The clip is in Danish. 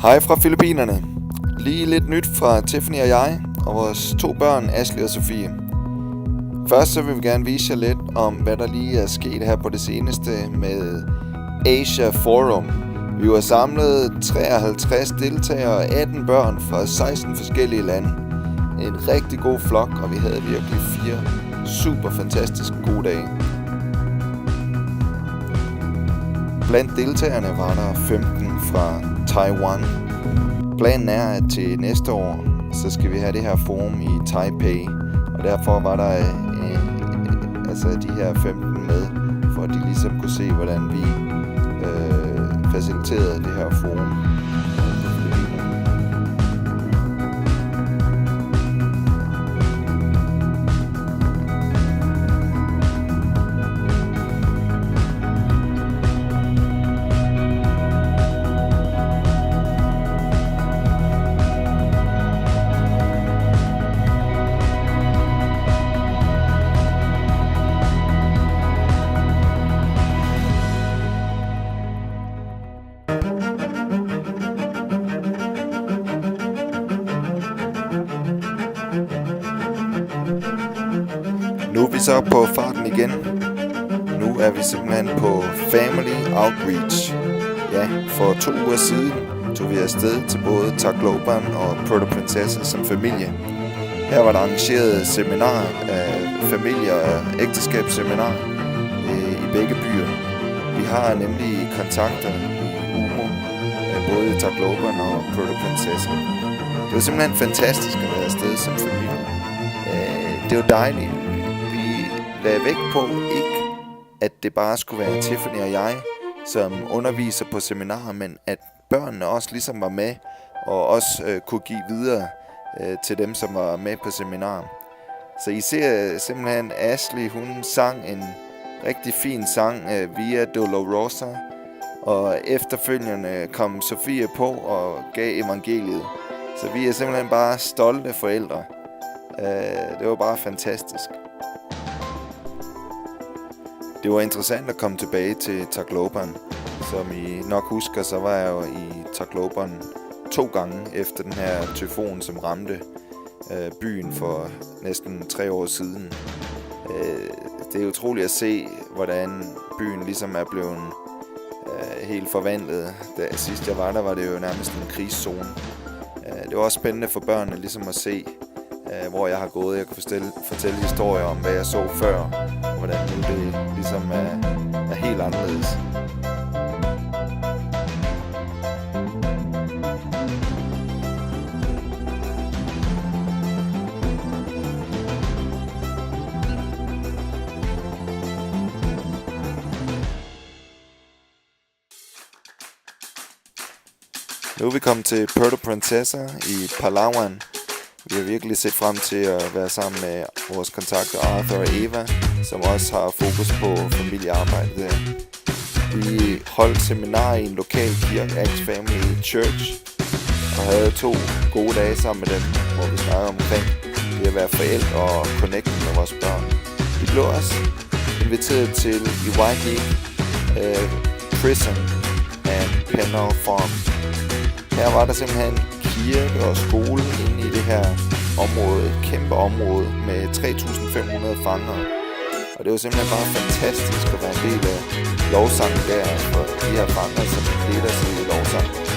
Hej fra Filippinerne. Lige lidt nyt fra Tiffany og jeg, og vores 2 børn, Ashley og Sofie. Først så vil vi gerne vise jer lidt om, hvad der lige er sket her på det seneste med Asia Forum. Vi var samlet 53 deltagere og 18 børn fra 16 forskellige lande. En rigtig god flok, og vi havde virkelig 4 super fantastiske gode dage. Blandt deltagerne var der 15 fra Taiwan. Planen er, at til næste år, så skal vi have det her forum i Taipei. Og derfor var der de her 15 med, for at de ligesom kunne se, hvordan vi faciliterede det her forum. Nu er vi så på farten igen. Nu er vi simpelthen på Family Outreach. Ja, for 2 uger siden tog vi afsted til både Tacloban og Puerto Princesa som familie. Her var der arrangeret seminar af familie- og ægteskabsseminar i begge byer. Vi har nemlig kontakter i UMO, både i Tacloban og Puerto Princesa. Det var simpelthen fantastisk at være afsted som familie. Det var dejligt. Lagde vægt på ikke, at det bare skulle være Tiffany og jeg, som underviser på seminarer, men at børnene også ligesom var med, og også kunne give videre til dem, som var med på seminarer. Så I ser simpelthen Ashley, hun sang en rigtig fin sang, Via Dolorosa, og efterfølgende kom Sofie på og gav evangeliet. Så vi er simpelthen bare stolte forældre. Det var bare fantastisk. Det var interessant at komme tilbage til Tacloban. Som I nok husker, så var jeg jo i Tacloban 2 gange efter den her tyfon, som ramte byen for næsten 3 år siden. Det er utroligt at se, hvordan byen ligesom er blevet helt forvandlet. Da sidst jeg var der, var det jo nærmest en krigszone. Det var også spændende for børnene ligesom at se, hvor jeg har gået. Jeg kan fortælle historier om, hvad jeg så før, hvordan nu det ligesom er helt anderledes. Nu er vi kommet til Puerto Princesa i Palawan. Vi har virkelig set frem til at være sammen med vores kontakter Arthur og Eva, som også har fokus på familiearbejde der. Vi holdt seminar i en lokal kirke, Acts Family Church, og havde 2 gode dage sammen med dem, hvor vi snakkede omkring det at være forældre og connecte med vores børn. Vi blev også inviteret til Iwaki Prison and Penal Farm. Her var der simpelthen kirke og skole inde i det her område, et kæmpe område med 3.500 fanger. Og det var simpelthen bare fantastisk at være en del af lovsangen der, for de her fanger, som leder sig i lovsangen.